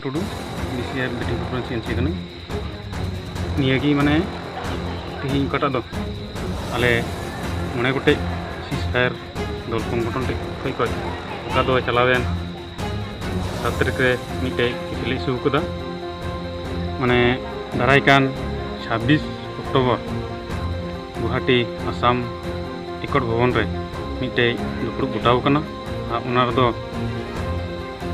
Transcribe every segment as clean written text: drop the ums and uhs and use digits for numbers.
Tudu BCI BT presidency कने नियागी माने तीन कटा दो आले मने गोटे सीजफायर दल संगठन टे खय ओका दो चलावेन 7 तारीख रे मिटे चिठि इशू कदा माने दारायकान 26 अक्टोबर गुवाहाटी आसाम इकट भवन रे मिटे दुपुड़ गोटाव कना उना रदो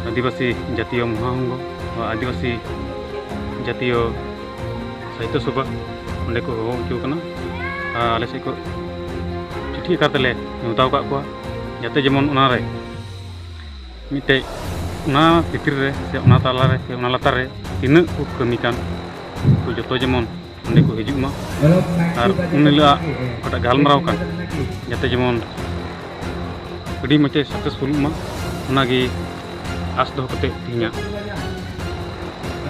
आदिवासी जातीय महासंघ और आदिवासी जातीय साहित्य सभा अंडे को हो होचुकना आले से को चिठी कातले नेवताव का को जाते जेमन उना रे मिटे उना भितर रे से उना ताला रे से उना लातार रे तिना को कमी कान को जतो जेमन अंडे को हिजुग मा और उनिला कटा गालमराव कान जाते जेमन अड़ी मचे सक्सेसफुल मा उनागी आस दो कते तिहिना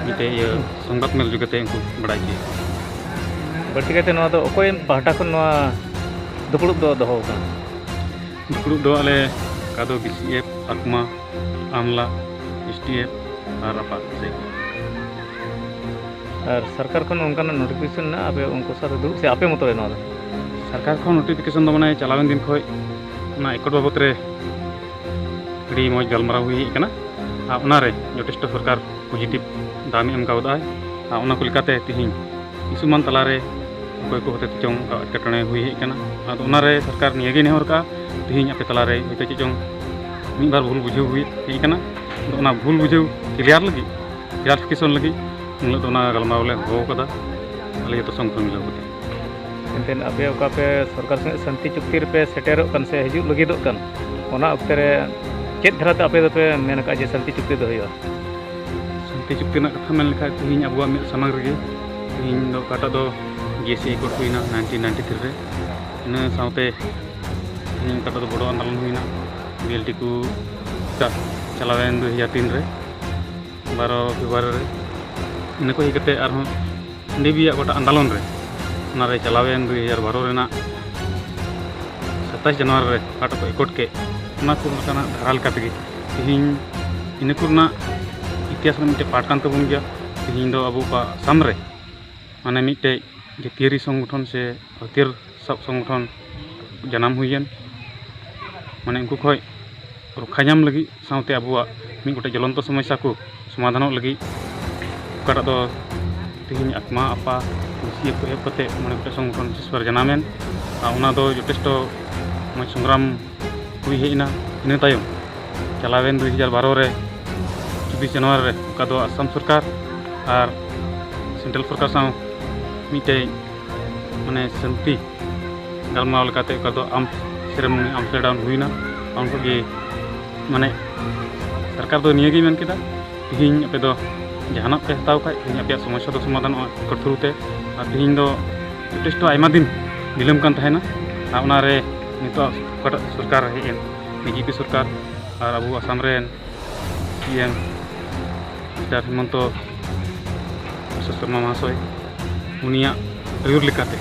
मिटे ये संगत मेल जुगते उनको बड़ाई के बर्ती कते नवा दो ओकोय पाहटा खन नवा दुपुड़ुब दो दोहो का दुपुड़ुब दो आले कादो बीसीएफ आत्मा आमला एसटीएफ और अपा से और सरकार खन उनका नोटिफिकेशन ना आपे उनको साथ दुरुब से आपे मतो नवा सरकार को नोटिफिकेशन दो माने चलावन दिन खय ना एकड़ बाबत रे अड़ी मज गलमराव हुई कना उनारे जथेष्ट सरकार पॉजिटिव दाम एम कावदाय उना को लेकाते तिहिन इसुमान तलारे कोई को होते चों अटकटणे हुई कना आदो उनारे सरकार नियगे नेहर का तिहिन आपे तलारे होते चों मी बार भूल बुझेव हुई कना उना भूल बुझेव क्लियर लगी क्लियरिफिकेशन लगी उन तो ना गलमराव ले हो कदा आले तो संग मिलाव कते एंतेन आपे ओका पे सरकार संग शांति चुक्ति पे सेटेरो कन से हिजु लगी दो कन ओना अक्ते रे चेत धराते आपे दोपे मेन का जे शांति चुक्ति दो होयो शांति चुक्ति ना कथा मेन लिखा तिहिन अबुआ में समाग रे तिहिन दो काटा दो जीएससी कोड हुईना 1993 रे इन साउते तिहिन काटा दो बड़ो आंदोलन हुईना बीएलटी को चलावेन 2003 रे 12 फेब्रुआरी रे इन को हिकते आरो नेबिया गोटा आंदोलन रे नारे चलावेन 2012 रेना 27 जनवरी रे काटा को इकोट के उना को मकाना धाराल कातगे तिहिन इनकुरना इतिहास में मिटे पाठ कान तबुन गया तिहिन दो अबु का सामरे माने मिटे जातीय संगठन से हथियार सब संगठन जन्म हुईन माने उनको खय रक्षा नाम लगी साउते अबुआ मी गोटे ज्वलंत समस्या को समाधान लगी ओकाटा दो तिहिन आत्मा अपा कुसी को एप कते माने गोटे संगठन जिसपर जनामेन उना दो जथेष्ट मज संग्राम हुई हेना इन तायम चलावेन 2012 रे 24 जनवरी रे ओका दो आसाम सरकार और सेंट्रल सरकार साव मिटे माने शांति गलमाव लेकाते ओका दो आम सेरेमनी आमस्टरडाम हुईना उनको के माने सरकार दो नियगी मेन केदा तिहिन आपे दो जहाना पे हताव खाय तिहिन आपे समस्या दो समाधान करथुरुते तिहिन दो जथेष्ट आयमा दिन बिलम कान थायना उना रे नितो कटा सरकार हेन बीजेपी सरकार और Abu Assam rain CM mister Hemant Sharma महाशय उनिया आयुर लेकाते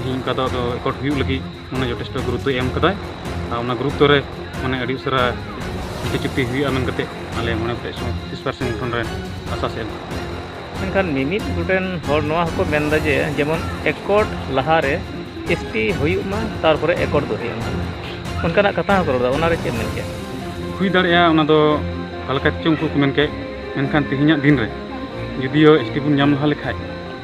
हिं का दो एकट हुई लगी उन्हें जथेष्ट गुरुत्व एम कदाय उना गुरुत्व रे माने अड़ी उसरा चिठी चुक्ति हुई आमेन कते आले मने 30% संगठन रेन आशा से एनखान मिमित गुटेन हर नवा को मेनदा जे जेमन एकट लहारे एसटी हुयुमा तारपरे एकट दो हुयुमा उनकाना कथा करोदा उना रे चेन के हुई दाड़िया उना दो हलका चों को मेन के मेनखान तिहिना दिन रे यदियो एसटी बुन नाम लहा लेखाय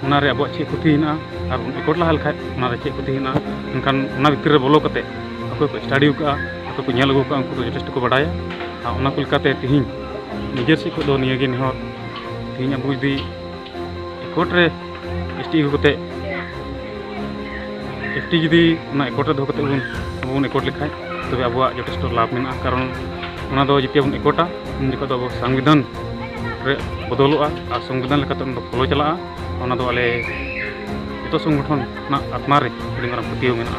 उना रे अबो चे खुती हिना और एकट लहा लेखाय उना रे चे खुती हिना उनखान उना भितर रे बोलो कते अको को स्टडी का अको को नेल को उनको जथेष्ट को बडाया उना को लेकाते तिहिन निजेर से को दो नियगे नेहर तिहिन अबो यदि एकट रे एसटी होते एफटी जुदी उना एकट रे दो कते बुन एकट लेखाय तबे अबुआ जथेष्ट लाभ मेना कारण उना दो जिते बुन एकोटा उन जखा दो संविधान रे बदलोआ और संविधान लेकाते उन दो फॉलो चला उना दो आले जतो संगठन ना आत्मा रे अड़ी मारां पतियो मेना